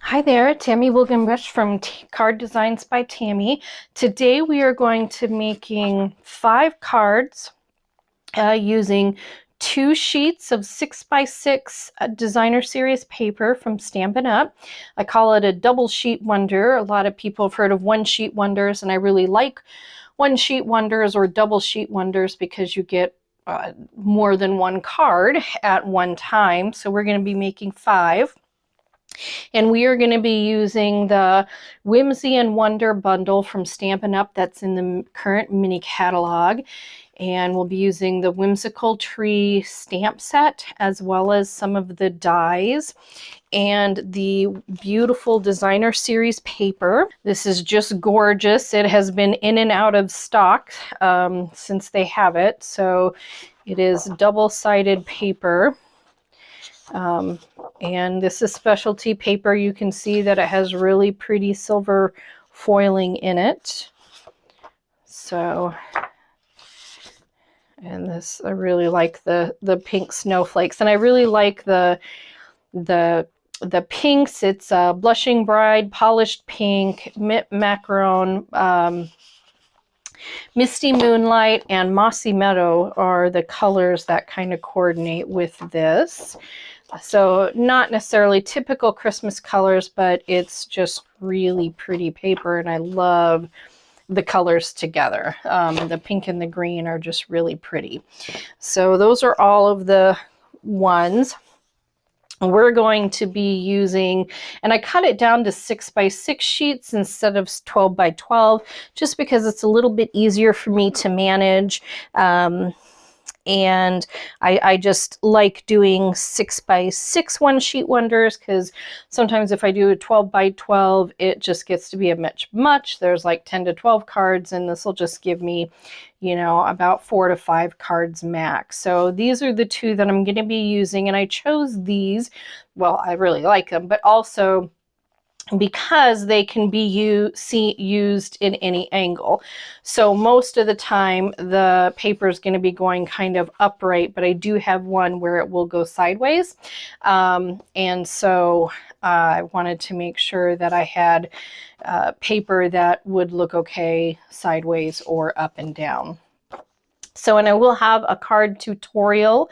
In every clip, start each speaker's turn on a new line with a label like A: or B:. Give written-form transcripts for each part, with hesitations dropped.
A: Hi there, Tammy Wilgenbush from Card Designs by Tammy. Today we are going to making 5 cards using 2 sheets of 6x6 designer series paper from Stampin' Up. I call it a double sheet wonder. A lot of people have heard of one sheet wonders, and I really like one sheet wonders or double sheet wonders because you get more than one card at one time. So we're going to be making 5. And we are going to be using the Whimsy and Wonder bundle from Stampin' Up! That's in the current mini catalog. And we'll be using the Whimsical Tree stamp set, as well as some of the dies and the beautiful designer series paper. This is just gorgeous. It has been in and out of stock since they have it. So it is double-sided paper. And this is specialty paper. You can see that it has really pretty silver foiling in it. So, and this, I really like the pink snowflakes, and I really like the pinks. It's Blushing Bride, Polished Pink, Macaron, Misty Moonlight, and Mossy Meadow are the colors that kind of coordinate with this. So not necessarily typical Christmas colors, but it's just really pretty paper, and I love the colors together. The pink and the green are just really pretty. So those are all of the ones. We're going to be using, and I cut it down to 6x6 sheets instead of 12x12, just because it's a little bit easier for me to manage. And I just like doing 6x6 one sheet wonders, because sometimes if I do a 12x12, it just gets to be a much. There's like 10 to 12 cards, and this will just give me, you know, about 4 to 5 cards max. So these are the 2 that I'm going to be using, and I chose these. Well, I really like them, but also because they can be used in any angle. So most of the time the paper is going to be going kind of upright, but I do have one where it will go sideways. And so I wanted to make sure that I had paper that would look okay sideways or up and down. So, and I will have a card tutorial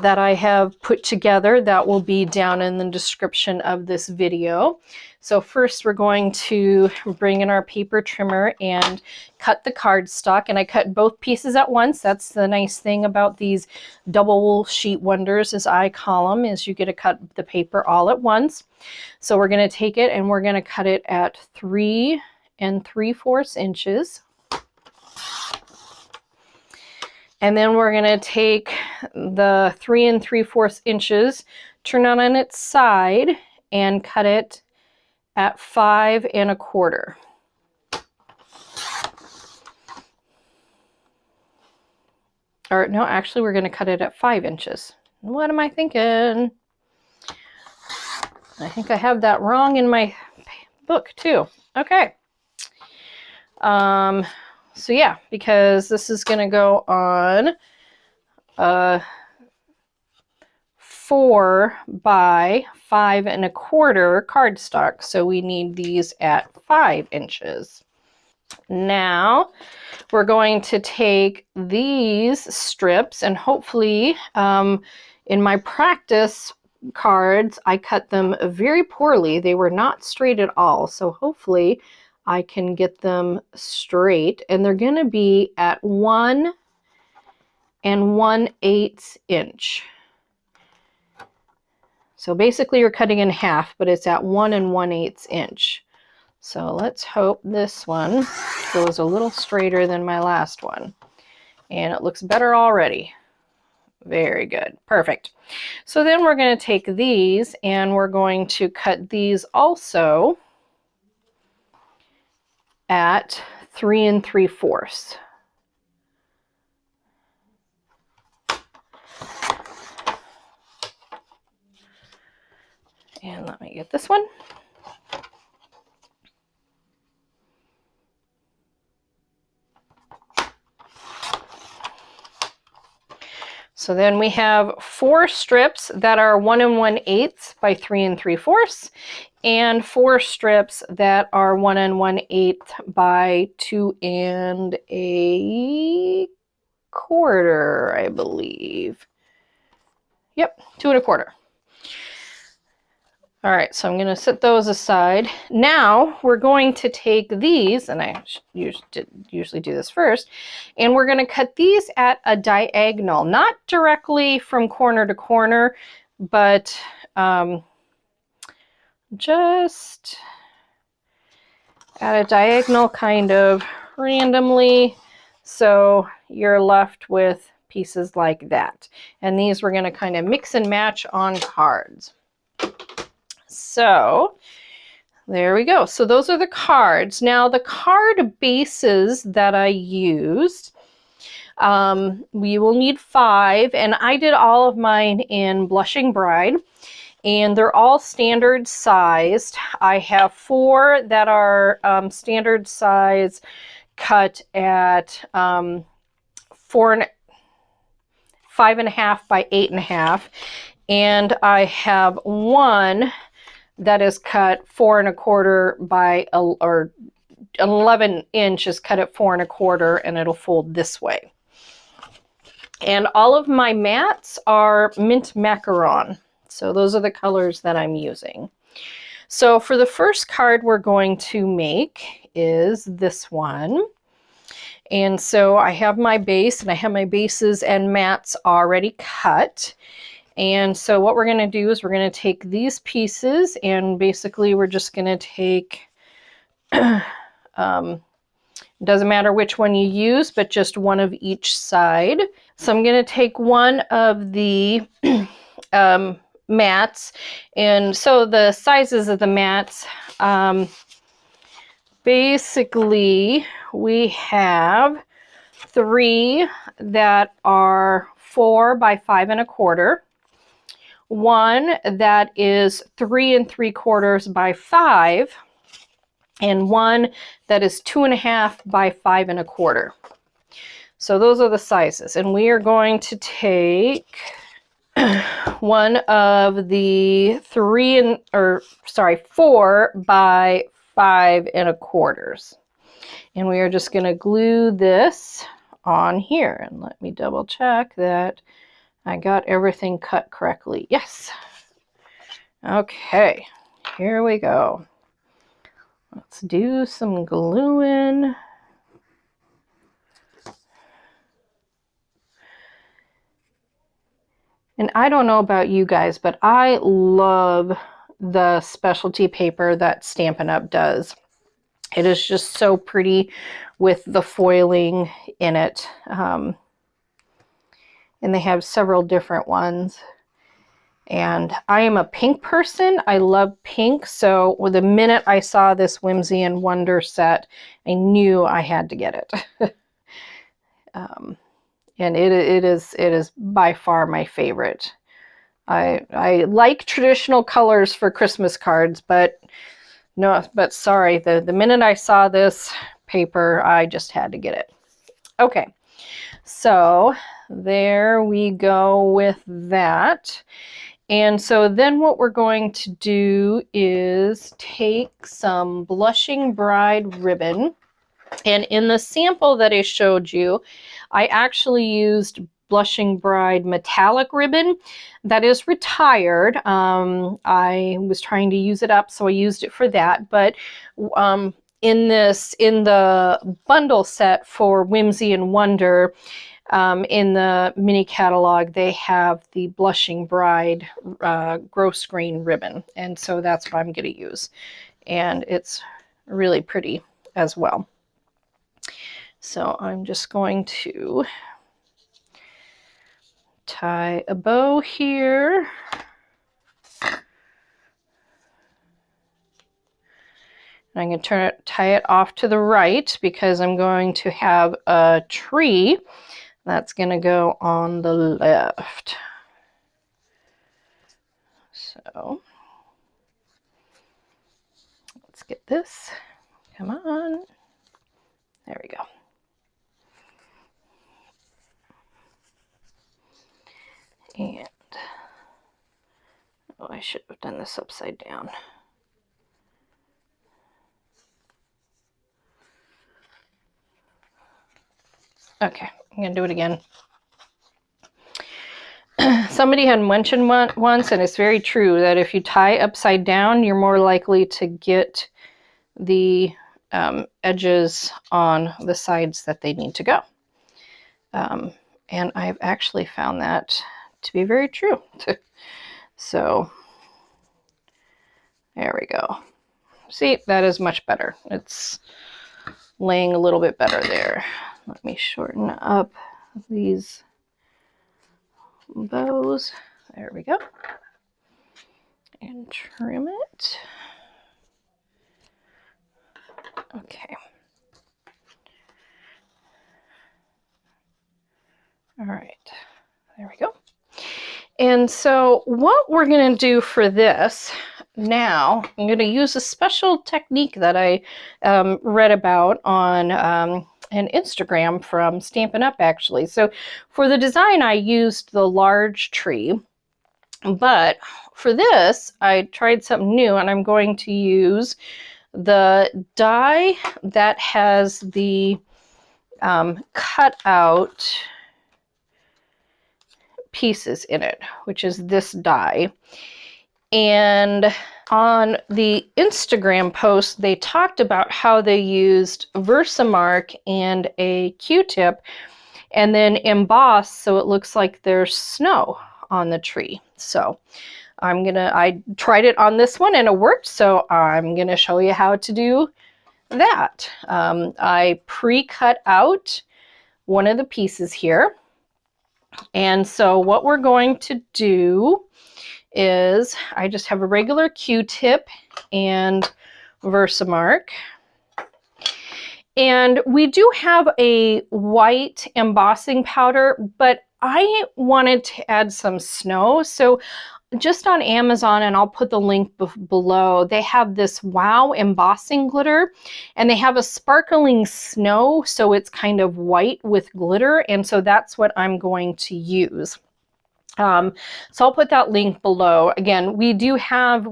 A: that I have put together that will be down in the description of this video. So first we're going to bring in our paper trimmer and cut the cardstock, and I cut both pieces at once. That's the nice thing about these double sheet wonders, as I call them, is you get to cut the paper all at once. So we're going to take it and we're going to cut it at 3 3/4 inches. And then we're going to take the 3 3/4 inches, turn it on its side, and cut it at 5 1/4. Or no, actually we're going to cut it at 5 inches. What am I thinking? I think I have that wrong in my book too. Okay. So yeah, because this is going to go on 4 by 5 1/4 cardstock. So we need these at 5 inches. Now we're going to take these strips, and hopefully in my practice cards I cut them very poorly. They were not straight at all. So hopefully I can get them straight, and they're going to be at 1 1/8 inch. So basically you're cutting in half, but it's at 1 1/8 inch. So let's hope this one goes a little straighter than my last one. And it looks better already. Very good. Perfect. So then we're going to take these and we're going to cut these also at 3 3/4. And let me get this one. So then we have 4 strips that are 1 1/8 by 3 3/4, and 4 strips that are 1 1/8 by 2 1/4, I believe. Yep, 2 1/4. All right, so I'm going to set those aside. Now we're going to take these, and I usually do this first, and we're going to cut these at a diagonal, not directly from corner to corner, but just at a diagonal kind of randomly, so you're left with pieces like that. And these we're going to kind of mix and match on cards. So there we go. So those are the cards. Now the card bases that I used, we will need 5, and I did all of mine in Blushing Bride, and they're all standard sized. I have 4 that are standard size, cut at 5.5 by 8.5, and I have 1 that is cut 4 1/4 by, or 11 inches, cut at 4 1/4, and it'll fold this way. And all of my mats are mint macaron. So those are the colors that I'm using. So for the first card we're going to make is this one. And so I have my base, and I have my bases and mats already cut. And so what we're going to do is we're going to take these pieces, and basically we're just going to take, doesn't matter which one you use, but just one of each side. So I'm going to take one of the mats, and so the sizes of the mats, basically we have 3 that are 4 by 5 1/4, 1 that is 3 3/4 by 5, and 1 that is 2 1/2 by 5 1/4. So those are the sizes, and we are going to take one of the 4 by 5 1/4, and we are just going to glue this on here. And let me double check that I got everything cut correctly. Yes. Okay, here we go. Let's do some gluing. And I don't know about you guys, but I love the specialty paper that Stampin' Up! Does. It is just so pretty with the foiling in it. And they have several different ones. And I am a pink person. I love pink. So the minute I saw this Whimsy and Wonder set, I knew I had to get it. And it is by far my favorite. I like traditional colors for Christmas cards, but sorry, the minute I saw this paper, I just had to get it. Okay, so there we go with that. And so then what we're going to do is take some Blushing Bride ribbon. And in the sample that I showed you, I actually used Blushing Bride metallic ribbon that is retired. I was trying to use it up, so I used it for that. But in the bundle set for Whimsy and Wonder, in the mini catalog, they have the Blushing Bride gross grain ribbon, and so that's what I'm going to use. And it's really pretty as well. So I'm just going to tie a bow here. And I'm going to tie it off to the right because I'm going to have a tree that's going to go on the left. So let's get this. Come on. There we go. And, oh, I should have done this upside down. Okay, I'm gonna do it again. Somebody had mentioned once, and it's very true, that if you tie upside down, you're more likely to get the edges on the sides that they need to go. And I've actually found that to be very true. So there we go. See, that is much better. It's laying a little bit better there. Let me shorten up these bows. There we go. And trim it. Okay. All right. There we go. And so what we're going to do for this now, I'm going to use a special technique that I read about on an Instagram from Stampin' Up! Actually. So for the design, I used the large tree, but for this, I tried something new, and I'm going to use the die that has the cut out pieces in it, which is this die. And on the Instagram post, they talked about how they used Versamark and a Q-tip and then emboss so it looks like there's snow on the tree. So I tried it on this one and it worked, so I'm gonna show you how to do that. I pre-cut out one of the pieces here. And so what we're going to do is I just have a regular Q-tip and Versamark. And we do have a white embossing powder, but I wanted to add some snow. So just on Amazon, and I'll put the link below, they have this Wow embossing glitter, and they have a sparkling snow, so it's kind of white with glitter, and so that's what I'm going to use. So I'll put that link below. Again, we have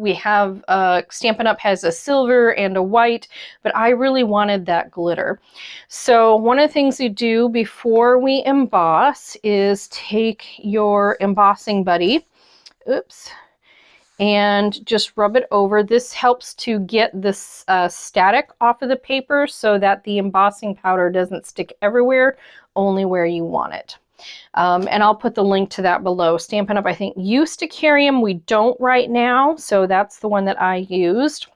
A: Stampin' Up! Has a silver and a white, but I really wanted that glitter. So one of the things you do before we emboss is take your embossing buddy, and just rub it over. This helps to get this static off of the paper so that the embossing powder doesn't stick everywhere, only where you want it. And I'll put the link to that below. Stampin' Up! I think used to carry them. We don't right now, so that's the one that I used.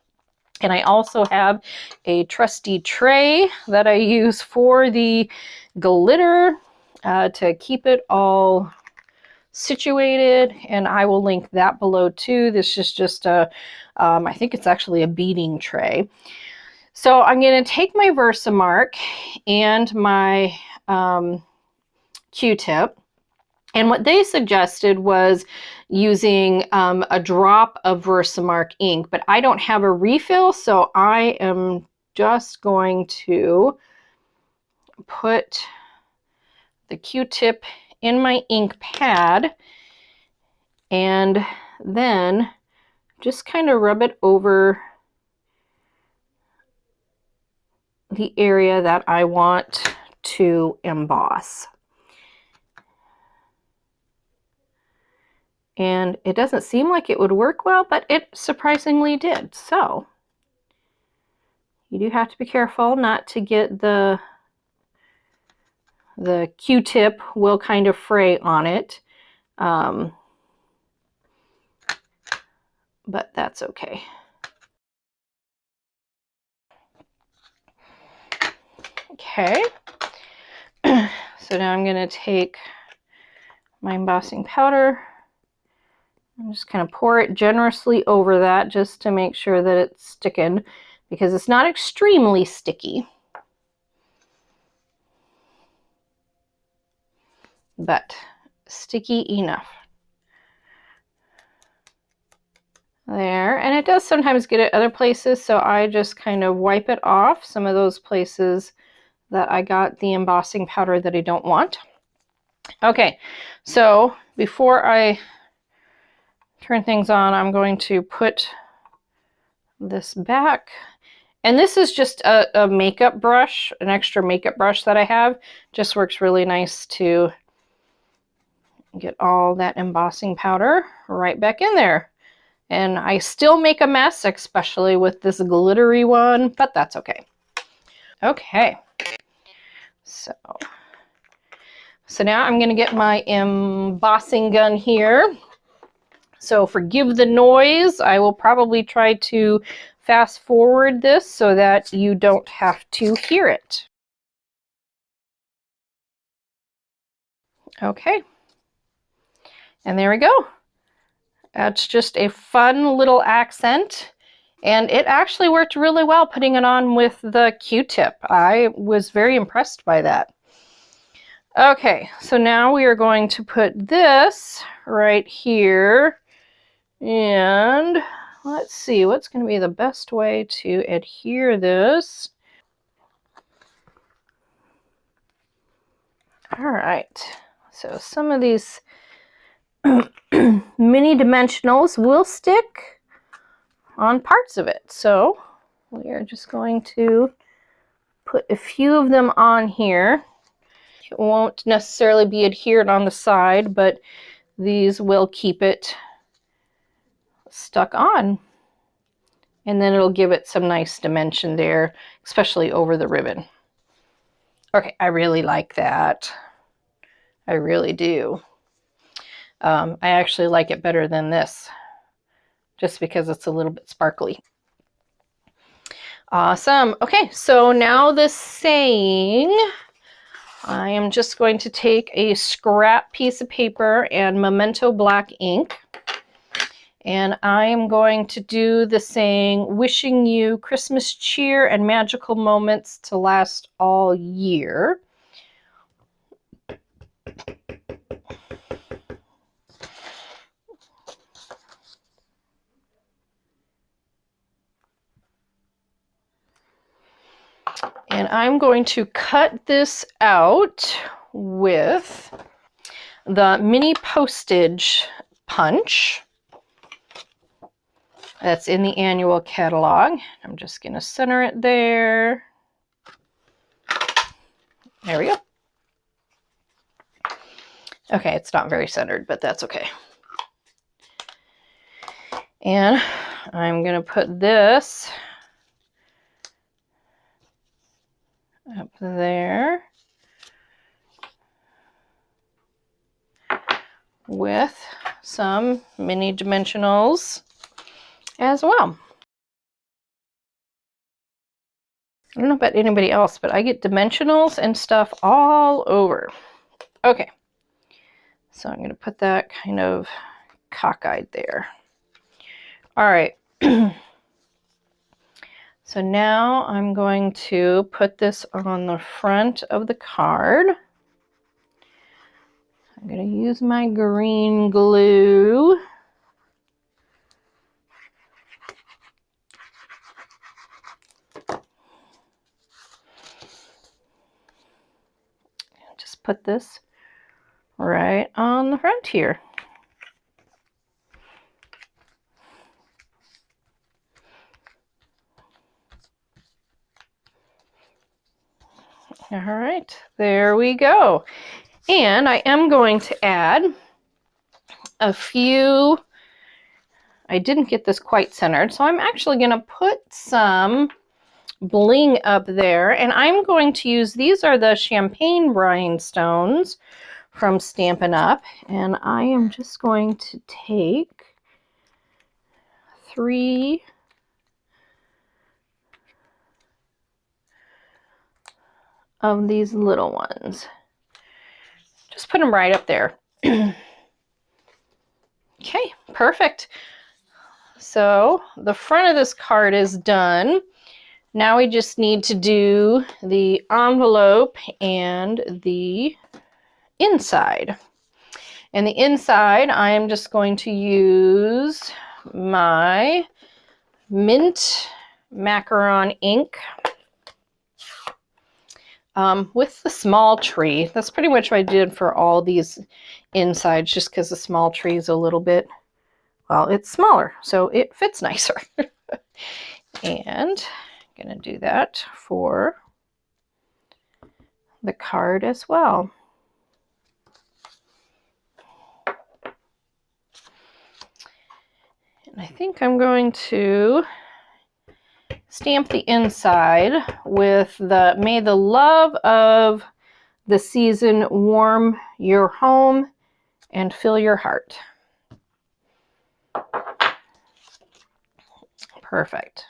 A: And I also have a trusty tray that I use for the glitter to keep it all situated, and I will link that below too. This is just a, I think it's actually a beading tray. So I'm going to take my Versamark and my Q-tip, and what they suggested was using a drop of Versamark ink, but I don't have a refill, so I am just going to put the Q-tip in my ink pad and then just kind of rub it over the area that I want to emboss. And it doesn't seem like it would work well, but it surprisingly did. So you do have to be careful not to get the Q-tip will kind of fray on it. But that's okay. Okay. So now I'm going to take my embossing powder and just kind of pour it generously over that just to make sure that it's sticking, because it's not extremely sticky, but sticky enough. There, and it does sometimes get at other places, so I just kind of wipe it off some of those places that I got the embossing powder that I don't want. Okay, so before I turn things on, I'm going to put this back, And this is just a makeup brush, an extra makeup brush that I have. Just works really nice to get all that embossing powder right back in there. And I still make a mess, especially with this glittery one, but that's okay. Okay. So now I'm going to get my embossing gun here. So forgive the noise. I will probably try to fast forward this so that you don't have to hear it. Okay. And there we go. That's just a fun little accent. And it actually worked really well putting it on with the Q-tip. I was very impressed by that. Okay, so now we are going to put this right here. And let's see, what's going to be the best way to adhere this? All right, so some of these mini dimensionals will stick on parts of it. So we are just going to put a few of them on here. It won't necessarily be adhered on the side, but these will keep it stuck on. And then it'll give it some nice dimension there, especially over the ribbon. Okay, I really like that. I really do. I actually like it better than this, just because it's a little bit sparkly. Awesome. Okay, so now this saying, I am just going to take a scrap piece of paper and Memento black ink. And I am going to do the saying, wishing you Christmas cheer and magical moments to last all year. And I'm going to cut this out with the mini postage punch that's in the annual catalog. I'm just going to center it there. There we go. Okay, it's not very centered, but that's okay. And I'm going to put this up there with some mini dimensionals as well. I don't know about anybody else, but I get dimensionals and stuff all over. Okay, so I'm going to put that kind of cockeyed there. All right. So now I'm going to put this on the front of the card. I'm going to use my green glue. Just put this right on the front here. All right, there we go. And I am going to add a few, I didn't get this quite centered, so I'm actually going to put some bling up there, and I'm going to use, these are the champagne rhinestones from Stampin' Up, and I am just going to take 3 of these little ones. Just put them right up there. Okay, perfect. So the front of this card is done. Now we just need to do the envelope and the inside. And the inside, I am just going to use my mint macaron ink with the small tree. That's pretty much what I did for all these insides, just because the small tree is a little bit, well, it's smaller, so it fits nicer. And going to do that for the card as well. And I think I'm going to stamp the inside with the "May the love of the season warm your home and fill your heart." Perfect.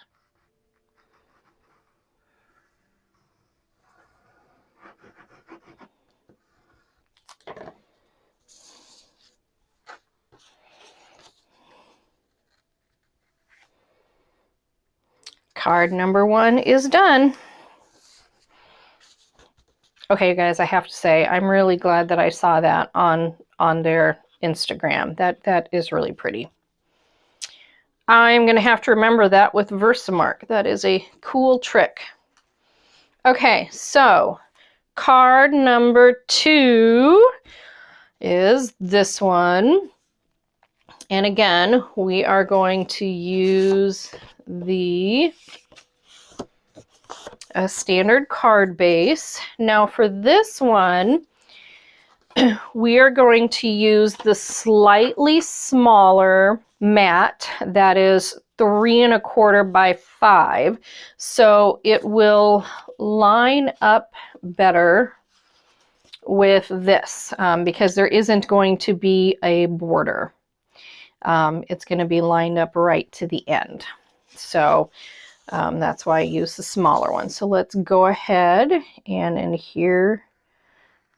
A: Card number 1 is done. Okay, you guys, I have to say, I'm really glad that I saw that on their Instagram. That is really pretty. I'm going to have to remember that with Versamark. That is a cool trick. Okay, so card number 2 is this one. And again, we are going to use the standard card base. Now for this one, we are going to use the slightly smaller mat that is 3 1/4 by 5. So it will line up better with this because there isn't going to be a border. It's going to be lined up right to the end. So that's why I use the smaller one. So let's go ahead and adhere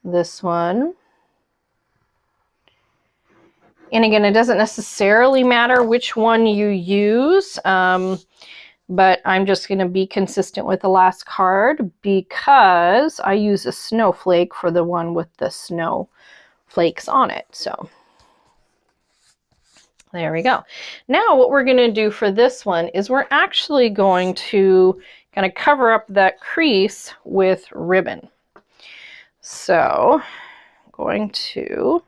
A: this one. And again, it doesn't necessarily matter which one you use, but I'm just going to be consistent with the last card because I use a snowflake for the one with the snowflakes on it. So there we go. Now what we're going to do for this one is we're actually going to kind of cover up that crease with ribbon. So I'm going to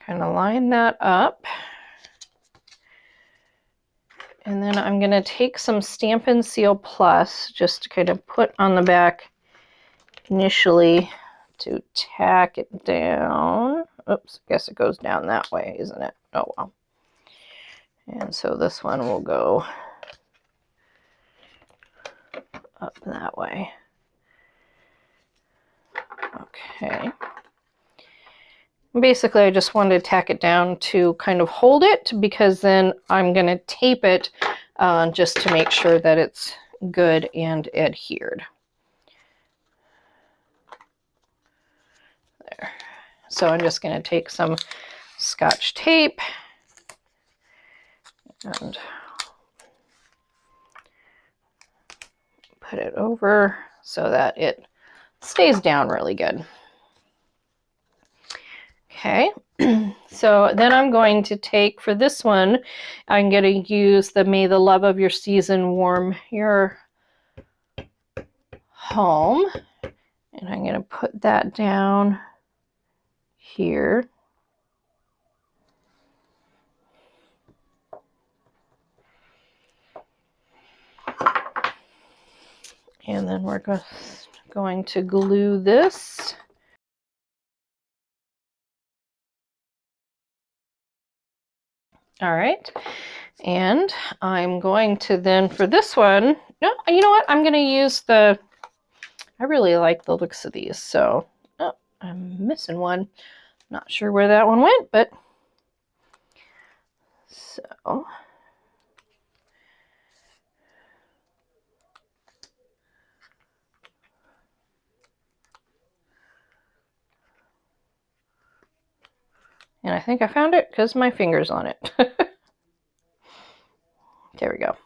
A: kind of line that up. And then I'm going to take some Stampin' Seal Plus just to kind of put on the back initially to tack it down. Oops, I guess it goes down that way, isn't it? Oh well. And so this one will go up that way. Okay. Basically, I just wanted to tack it down to kind of hold it because then I'm going to tape it just to make sure that it's good and adhered. There. So I'm just going to take some Scotch tape and put it over so that it stays down really good. Okay, so then I'm going to take, for this one, I'm going to use the "May the love of your season warm your home." And I'm going to put that down here. And then we're going to glue this. All right, and I'm going to then, for this one, no, you know what? I'm going to use the, I really like the looks of these, so, oh, I'm missing one. Not sure where that one went, but, so. And I think I found it because my finger's on it. There we go.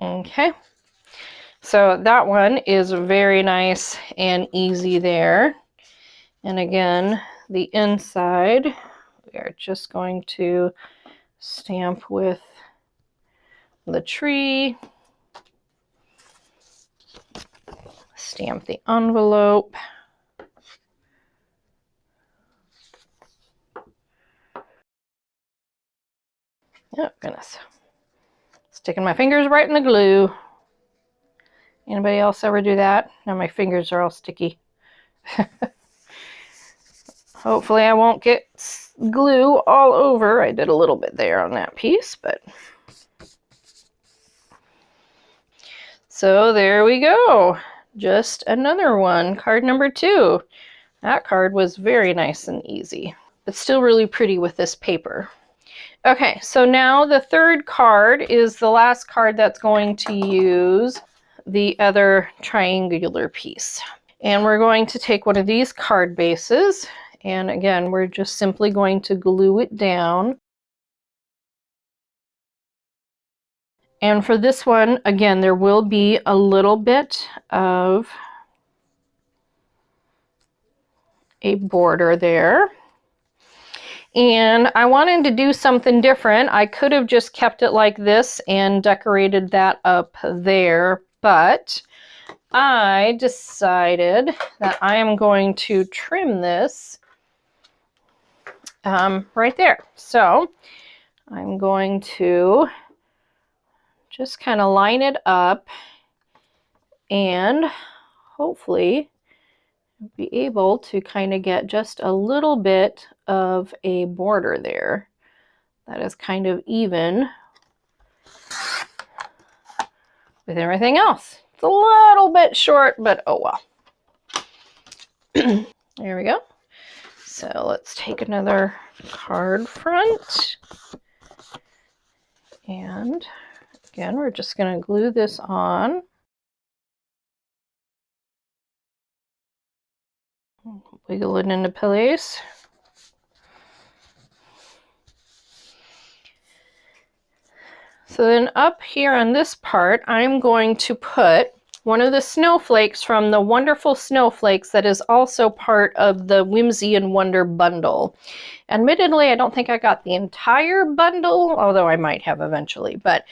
A: Okay. So that one is very nice and easy there. And again, the inside, we are just going to stamp with the tree, stamp the envelope. Oh, goodness. Sticking my fingers right in the glue. Anybody else ever do that? Now my fingers are all sticky. Hopefully I won't get glue all over. I did a little bit there on that piece, but... So there we go. Just another one. Card number 2. That card was very nice and easy, but still really pretty with this paper. Okay, so now the third card is the last card that's going to use the other triangular piece. And we're going to take one of these card bases, and again, we're just simply going to glue it down. And for this one, again, there will be a little bit of a border there. And I wanted to do something different. I could have just kept it like this and decorated that up there, but I decided that I am going to trim this right there. So I'm going to just kind of line it up and hopefully be able to kind of get just a little bit of a border there that is kind of even with everything else. It's a little bit short, but oh well. There we go. So let's take another card front. And again, we're just going to glue this on. Wiggle it into place. So then up here on this part, I'm going to put one of the snowflakes from the Wonderful Snowflakes that is also part of the Whimsy and Wonder bundle. Admittedly, I don't think I got the entire bundle, although I might have eventually, but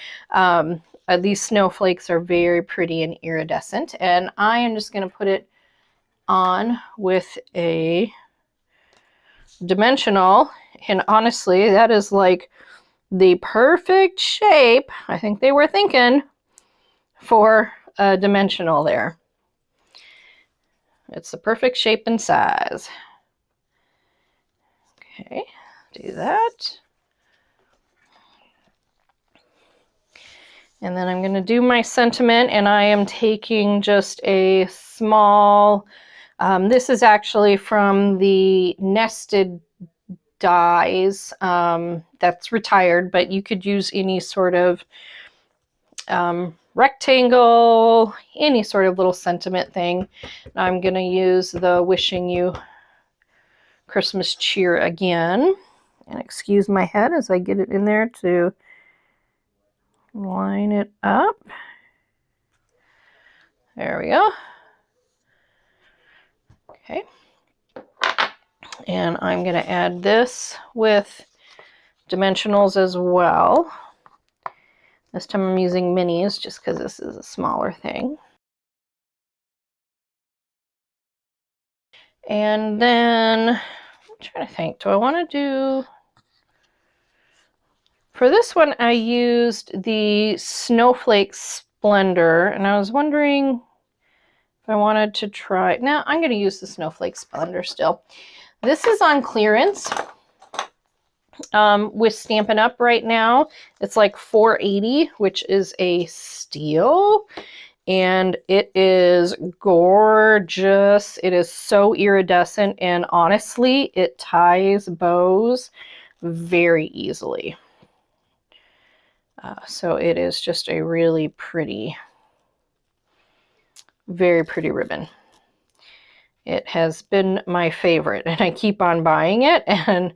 A: these snowflakes are very pretty and iridescent, and I am just going to put it on with a dimensional, and honestly, that is like the perfect shape, I think they were thinking, for a dimensional there. It's the perfect shape and size. Okay, do that. And then I'm going to do my sentiment, and I am taking just a small, this is actually from the nested dies, that's retired, but you could use any sort of rectangle, any sort of little sentiment thing. I'm going to use the Wishing You Christmas Cheer again. And excuse my head as I get it in there to line it up. There we go. Okay. And I'm going to add this with dimensionals as well. This time I'm using minis just because this is a smaller thing. And then I'm trying to think, do I want to do... For this one, I used the Snowflake Splendor, and I was wondering if I wanted to try... Now, I'm going to use the Snowflake Splendor still. This is on clearance with Stampin' Up! Right now. It's like $4.80, which is a steal. And it is gorgeous. It is so iridescent, and honestly, it ties bows very easily. So it is just a really pretty, very pretty ribbon. It has been my favorite, and I keep on buying it, and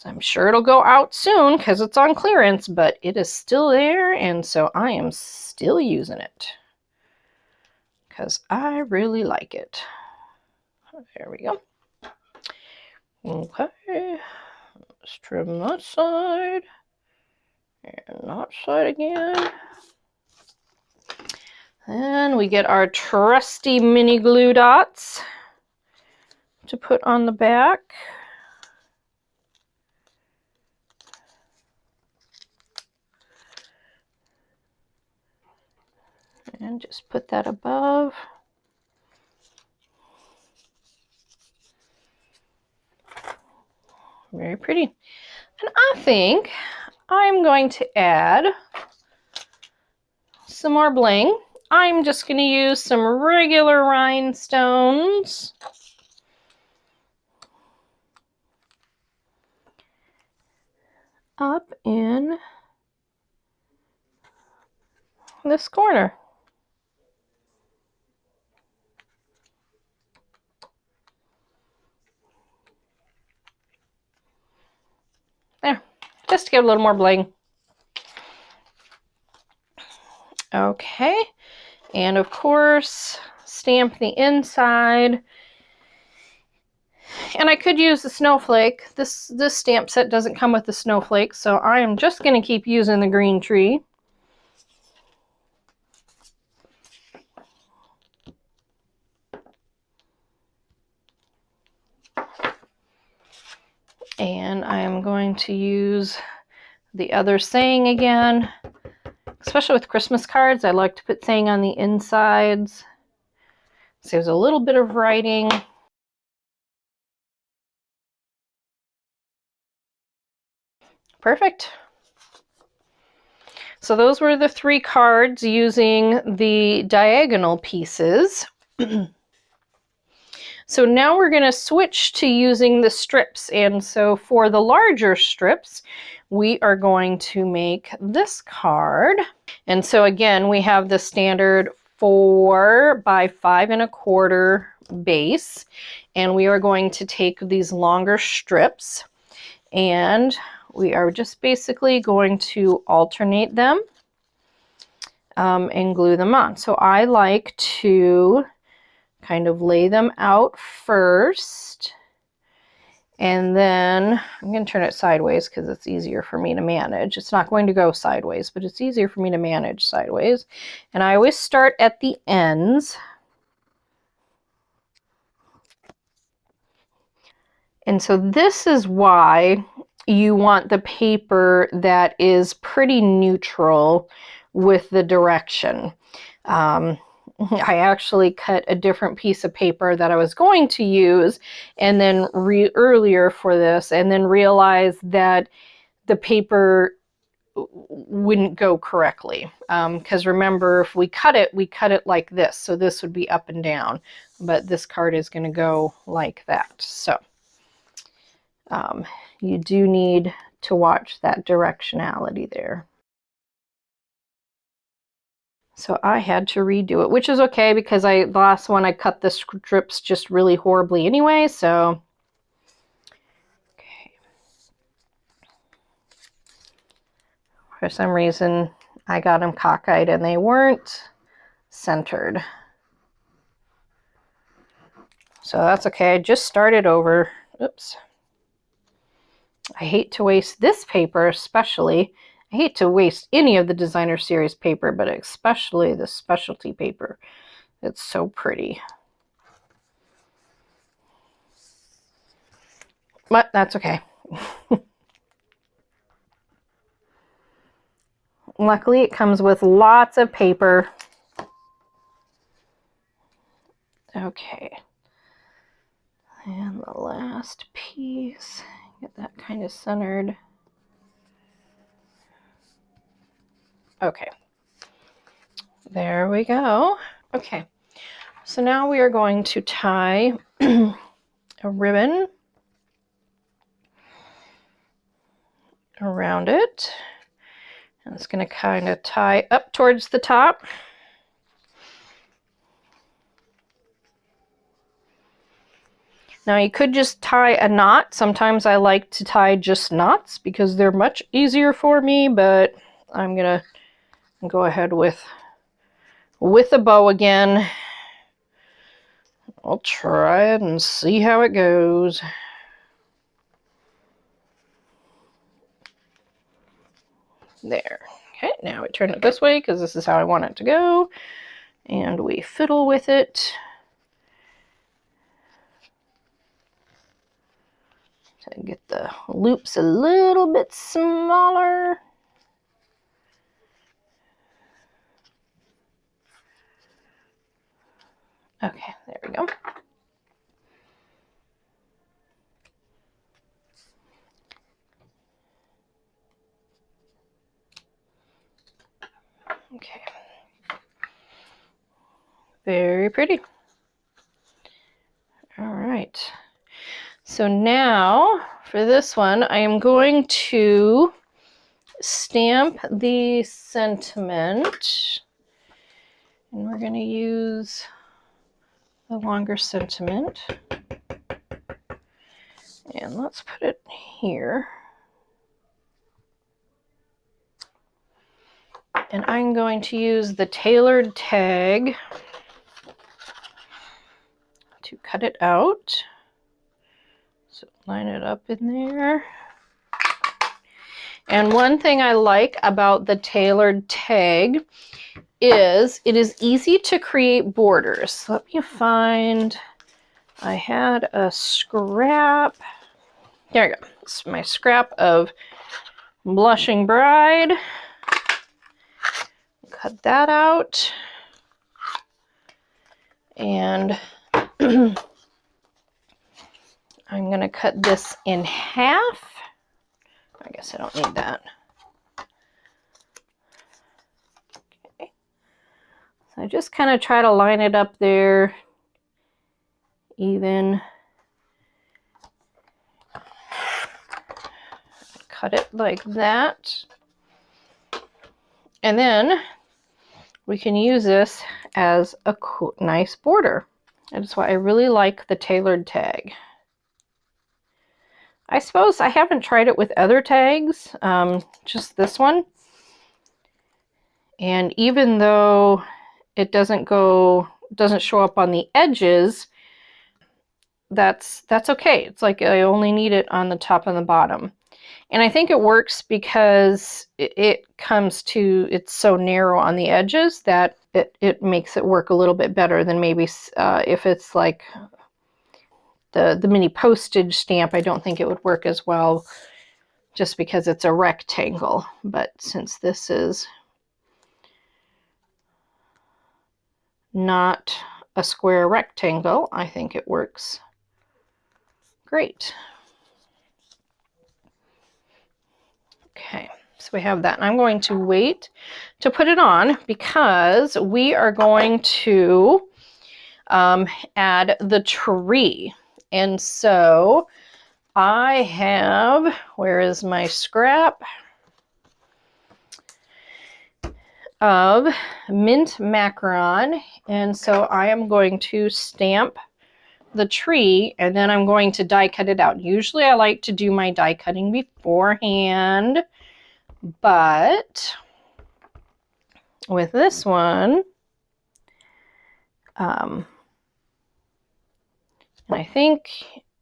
A: I'm sure it'll go out soon because it's on clearance, but it is still there, and so I am still using it because I really like it. There we go. Okay, let's trim that side, and that side again. Then we get our trusty mini glue dots to put on the back. And just put that above. Very pretty. And I think I'm going to add some more bling. I'm just going to use some regular rhinestones. Up in this corner. There, just to get a little more bling. Okay, and of course, stamp the inside. And I could use the snowflake. This stamp set doesn't come with the snowflake, so I am just going to keep using the green tree. And I am going to use the other saying again. Especially with Christmas cards, I like to put saying on the insides. Saves a little bit of writing. Perfect. So those were the 3 cards using the diagonal pieces. So now we're going to switch to using the strips. And so for the larger strips, we are going to make this card. And so again, we have the standard 4 by 5 1/4 base. And we are going to take these longer strips and we are just basically going to alternate them and glue them on. So I like to kind of lay them out first, and then I'm going to turn it sideways because it's easier for me to manage. It's not going to go sideways, but it's easier for me to manage sideways. And I always start at the ends. And so this is why you want the paper that is pretty neutral with the direction. I actually cut a different piece of paper that I was going to use and then earlier for this, and then realized that the paper wouldn't go correctly. Because remember, if we cut it like this. So this would be up and down, but this card is going to go like that. So you do need to watch that directionality there. So I had to redo it, which is okay because the last one I cut the strips just really horribly anyway, so. Okay. For some reason, I got them cockeyed and they weren't centered. So that's okay, I just started over. Oops. I hate to waste this paper, especially. I hate to waste any of the designer series paper, but especially the specialty paper. It's so pretty. But that's okay. Luckily, it comes with lots of paper. Okay. And the last piece, get that kind of centered. Okay. There we go. Okay. So now we are going to tie a ribbon around it. And it's going to kind of tie up towards the top. Now you could just tie a knot. Sometimes I like to tie just knots because they're much easier for me, but I'm going to go ahead with a bow again. I'll try it and see how it goes. There. Okay, now we turn it this way because this is how I want it to go. And we fiddle with it. To get the loops a little bit smaller. Okay, there we go. Okay. Very pretty. All right. So now for this one, I am going to stamp the sentiment. And we're going to use the longer sentiment. And let's put it here. And I'm going to use the tailored tag to cut it out. So line it up in there. And one thing I like about the tailored tag is it is easy to create borders. Let me find, I had a scrap. There we go. It's my scrap of Blushing Bride. Cut that out. And I'm going to cut this in half. I guess I don't need that. Okay. So I just kind of try to line it up there even. Cut it like that. And then we can use this as a nice border. That's why I really like the tailored tag. I suppose I haven't tried it with other tags, just this one. And even though it doesn't show up on the edges, that's okay. It's like I only need it on the top and the bottom. And I think it works because it's so narrow on the edges that it makes it work a little bit better than maybe if it's like the mini postage stamp. I don't think it would work as well just because it's a rectangle. But since this is not a square rectangle, I think it works great. Okay, so we have that. And I'm going to wait to put it on because we are going to add the tree. And so I have, where is my scrap of mint macaron? And so I am going to stamp the tree and then I'm going to die cut it out. Usually I like to do my die cutting beforehand, but with this one, and I think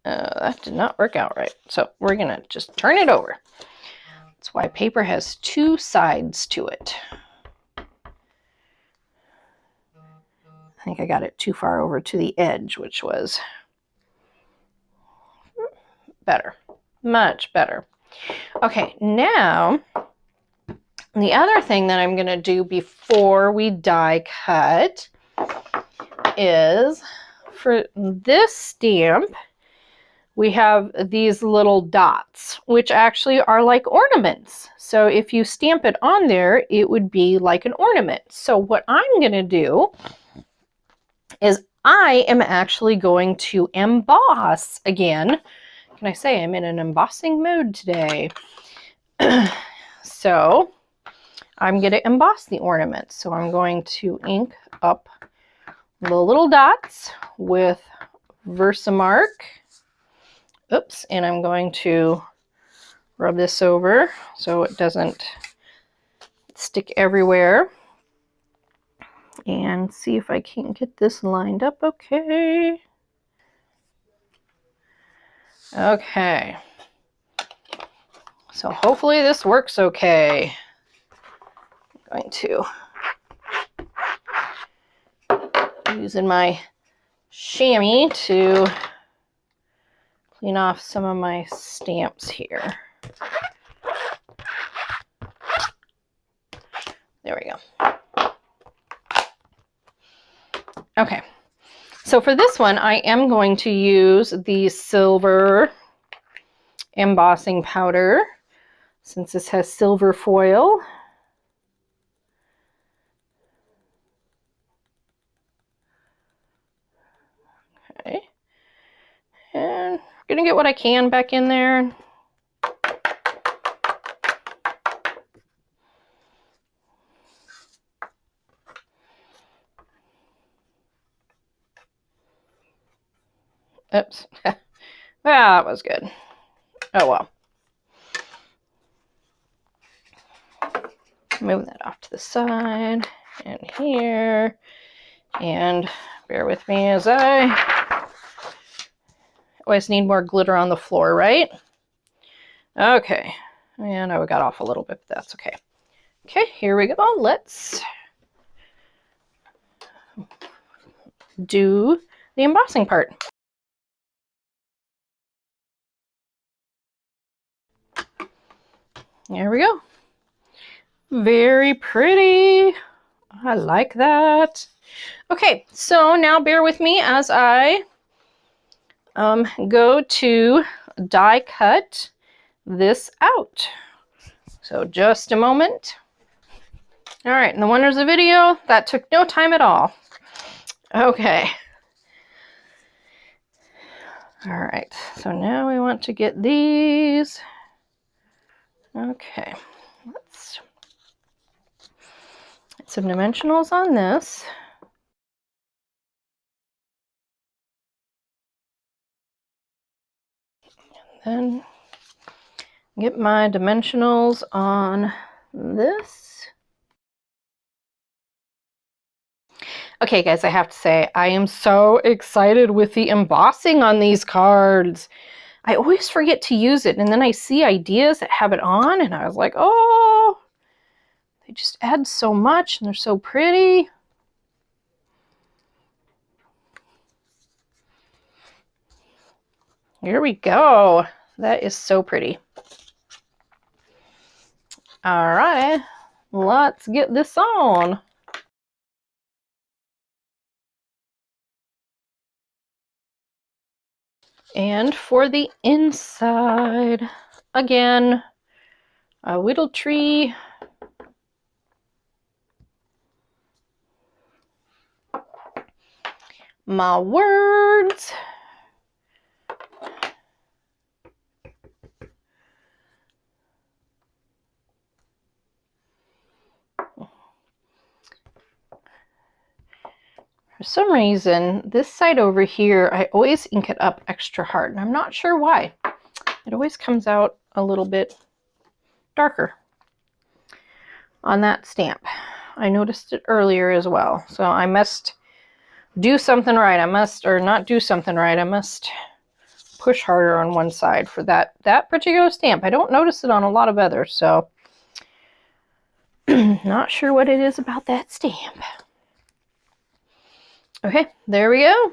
A: that did not work out right. So we're gonna just turn it over. That's why paper has two sides to it. I think I got it too far over to the edge, which was better, much better. Okay, now the other thing that I'm gonna do before we die cut is for this stamp, we have these little dots, which actually are like ornaments. So if you stamp it on there, it would be like an ornament. So what I'm gonna do is I am actually going to emboss again. Can I say I'm in an embossing mode today? So I'm going to emboss the ornaments. So I'm going to ink up the little dots with Versamark. Oops, and I'm going to rub this over so it doesn't stick everywhere. And see if I can get this lined up okay. Okay. So hopefully this works okay. I'm going to using my chamois to clean off some of my stamps here. There we go. Okay, So for this one, I am going to use the silver embossing powder, since this has silver foil. Okay. And I'm gonna get what I can back in there. Oops. Well, that was good. Oh well. Move that off to the side and here. And bear with me as I always need more glitter on the floor, right? Okay. And I got off a little bit, but that's okay. Okay, here we go. Let's do the embossing part. There we go. Very pretty. I like that. Okay, so now bear with me as I go to die cut this out. So just a moment. All right, and the wonders of video, that took no time at all. Okay. All right, so now we want to get these. Okay, let's get some dimensionals on this. And then get my dimensionals on this. Okay, guys, I have to say, I am so excited with the embossing on these cards. I always forget to use it, and then I see ideas that have it on, and I was like, oh, they just add so much, and they're so pretty. Here we go. That is so pretty. All right, let's get this on. And for the inside, again, a whittle tree. My words. For some reason, this side over here, I always ink it up extra hard, and I'm not sure why. It always comes out a little bit darker on that stamp. I noticed it earlier as well, so I must do something right. I must, or not do something right, I must push harder on one side for that particular stamp. I don't notice it on a lot of others, so not sure what it is about that stamp. Okay, there we go.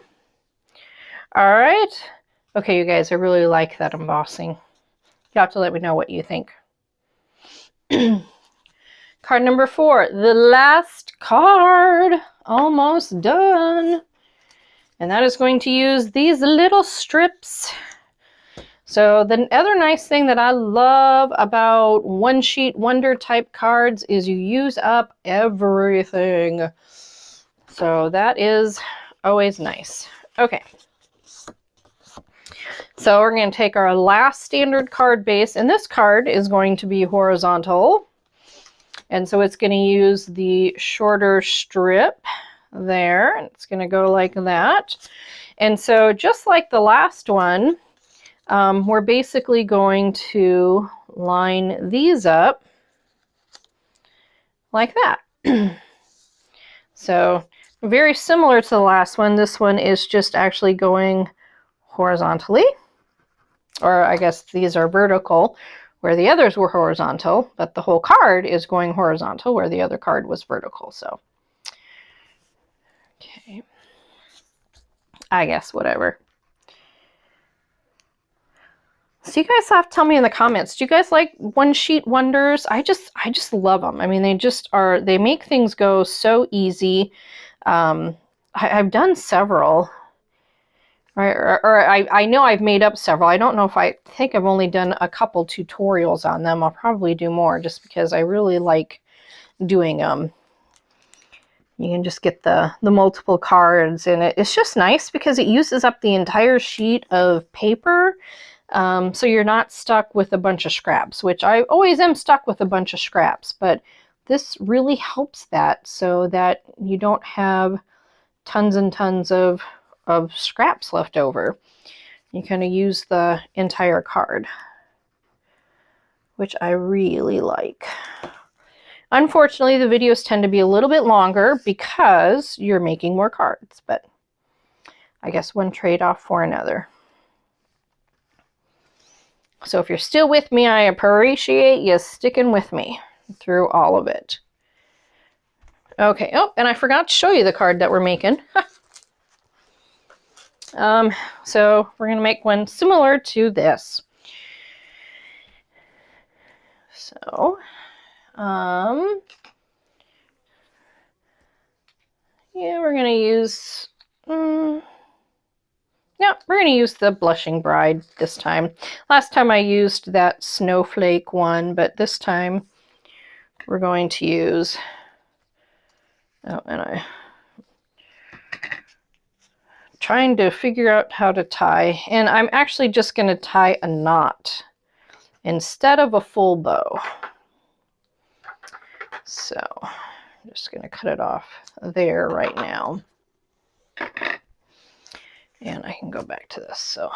A: All right. Okay, you guys, I really like that embossing. You have to let me know what you think. Card number 4, the last card. Almost done. And that is going to use these little strips. So the other nice thing that I love about one sheet wonder type cards is you use up everything. So that is always nice. Okay. So we're going to take our last standard card base, and this card is going to be horizontal. And so it's going to use the shorter strip there. It's going to go like that. And so just like the last one, we're basically going to line these up like that. So very similar to the last one. This one is just actually going horizontally, or I guess these are vertical where the others were horizontal, but the whole card is going horizontal where the other card was vertical. So, okay, I guess whatever. So you guys have to tell me in the comments, do you guys like one sheet wonders? I just love them. I mean, they just they make things go so easy. I've done several. or I know I've made up several. I don't know if I think I've only done a couple tutorials on them. I'll probably do more just because I really like doing them. You can just get the multiple cards, and it's just nice because it uses up the entire sheet of paper. So you're not stuck with a bunch of scraps, which I always am stuck with a bunch of scraps, but this really helps that so that you don't have tons and tons of scraps left over. You kind of use the entire card, which I really like. Unfortunately, the videos tend to be a little bit longer because you're making more cards, but I guess one trade-off for another. So if you're still with me, I appreciate you sticking with me through all of it. Okay, oh, and I forgot to show you the card that we're making. So we're going to make one similar to this. So, yeah, we're going to use, no, we're going to use the Blushing Bride this time. Last time I used that snowflake one, but this time we're going to use, oh, and I'm trying to figure out how to tie, and I'm actually just going to tie a knot instead of a full bow. So I'm just going to cut it off there right now. And I can go back to this. So,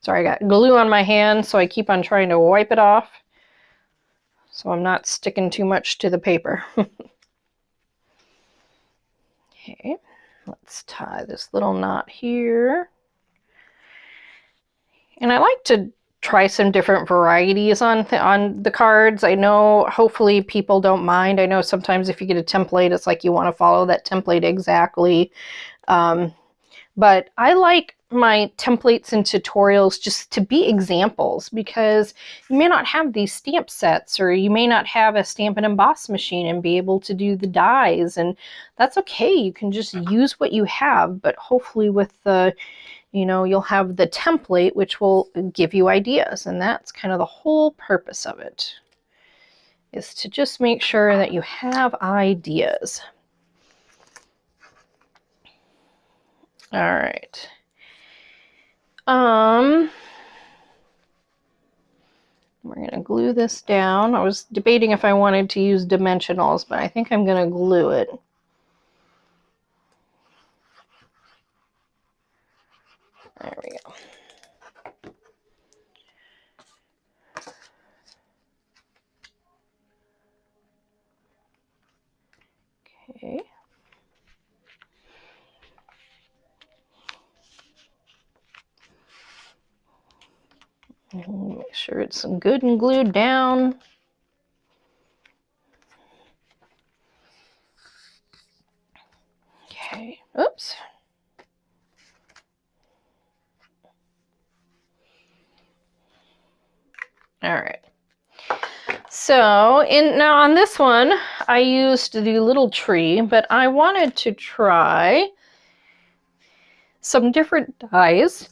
A: sorry, I got glue on my hand, so I keep on trying to wipe it off so I'm not sticking too much to the paper. Okay, let's tie this little knot here. And I like to try some different varieties on the cards. I know hopefully people don't mind. I know sometimes if you get a template, it's like you want to follow that template exactly. But I like my templates and tutorials just to be examples, because you may not have these stamp sets, or you may not have a stamp and emboss machine and be able to do the dies, and that's okay. You can just use what you have, but hopefully with the, you know, you'll have the template which will give you ideas, and that's kind of the whole purpose of it, is to just make sure that you have ideas. All right. We're going to glue this down. I was debating if I wanted to use dimensionals, but I think I'm going to glue it. There we go. Okay. Make sure it's good and glued down. Okay, oops. All right. So now on this one, I used the little tree, but I wanted to try some different dies.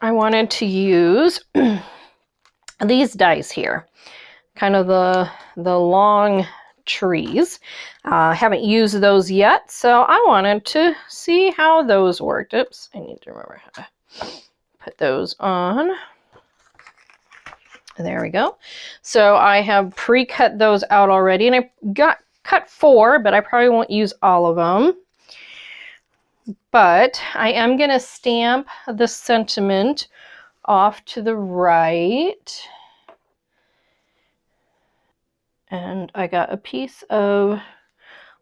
A: I wanted to use these dies here, kind of the long trees. I haven't used those yet, so I wanted to see how those worked. Oops, I need to remember how to put those on. There we go. So I have pre-cut those out already, and I cut 4, but I probably won't use all of them. But I am going to stamp the sentiment off to the right. And I got a piece of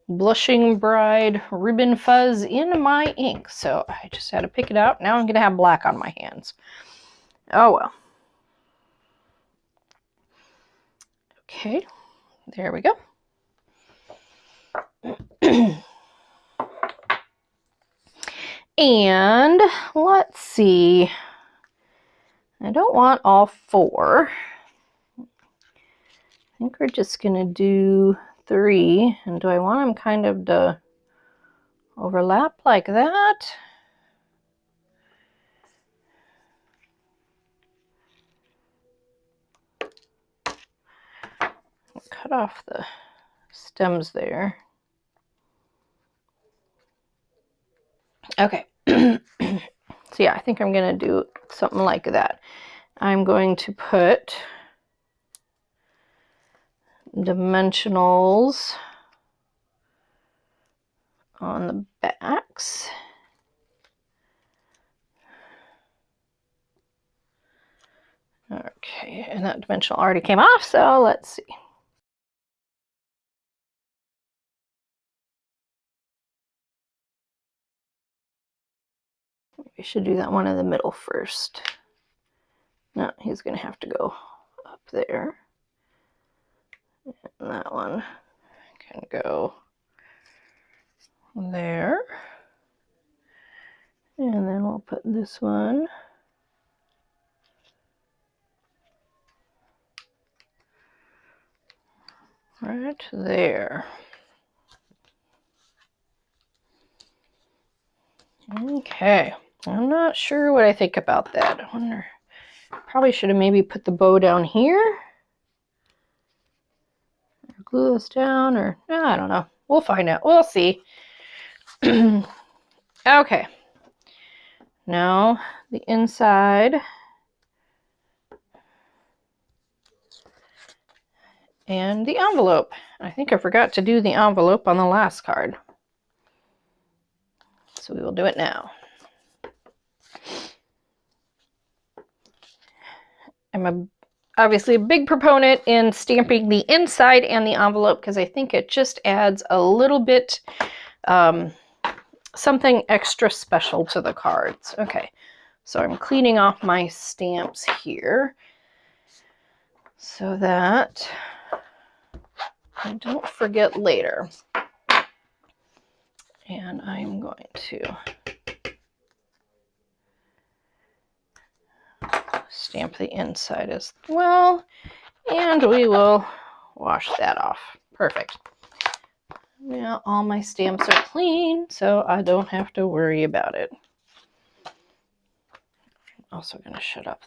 A: Blushing Bride ribbon fuzz in my ink, so I just had to pick it out. Now I'm going to have black on my hands. Oh well. Okay, there we go. And let's see. I don't want all 4. I think we're just going to do 3. And do I want them kind of to overlap like that? cut off the stems there. Okay. So yeah, I think I'm going to do something like that. I'm going to put dimensionals on the backs. Okay, and that dimensional already came off, so let's see. We should do that one in the middle first. No, he's going to have to go up there. And that one can go there. And then we'll put this one right there. Okay, I'm not sure what I think about that. I wonder, probably should have maybe put the bow down here. Or glue this down, or I don't know. We'll find out. We'll see. Okay. Now the inside. And the envelope. I think I forgot to do the envelope on the last card. So we will do it now. I'm obviously a big proponent in stamping the inside and the envelope because I think it just adds a little bit something extra special to the cards. Okay, so I'm cleaning off my stamps here so that I don't forget later. And I'm going to stamp the inside as well, and we will wash that off. Perfect. Now all my stamps are clean, so I don't have to worry about it. I'm also going to shut up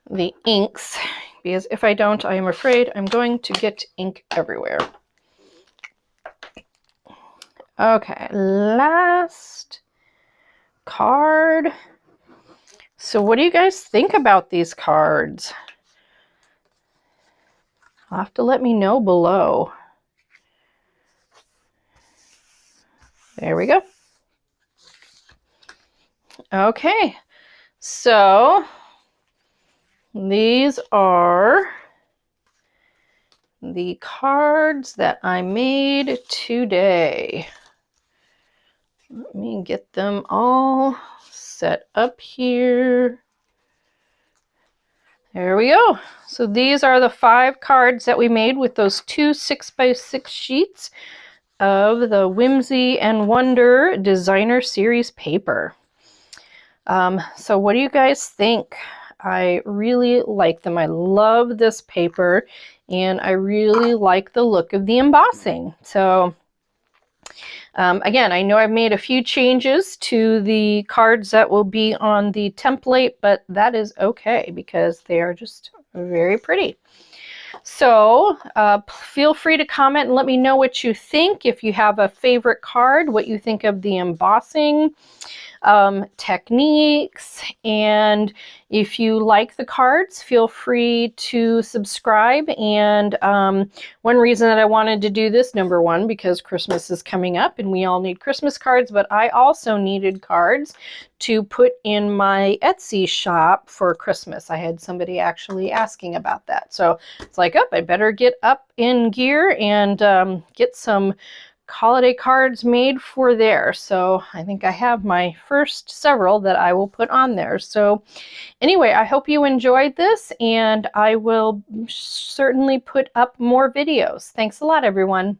A: the inks, because if I don't, I am afraid I'm going to get ink everywhere. Okay, last card. So what do you guys think about these cards? You'll have to let me know below. There we go. Okay, so these are the cards that I made today. Let me get them all set up here. There we go. So these are the 5 cards that we made with those 2 6x6 sheets of the Whimsy and Wonder Designer Series paper. So what do you guys think? I really like them. I love this paper, and I really like the look of the embossing. So again, I know I've made a few changes to the cards that will be on the template, but that is okay because they are just very pretty. So feel free to comment and let me know what you think. If you have a favorite card, what you think of the embossing techniques, and if you like the cards, feel free to subscribe. And one reason that I wanted to do this, number one, because Christmas is coming up and we all need Christmas cards, but I also needed cards to put in my Etsy shop for Christmas. I had somebody actually asking about that, so it's like, oh, I better get up in gear and get some holiday cards made for there. So I think I have my first several that I will put on there. So anyway, I hope you enjoyed this, and I will certainly put up more videos. Thanks a lot, everyone.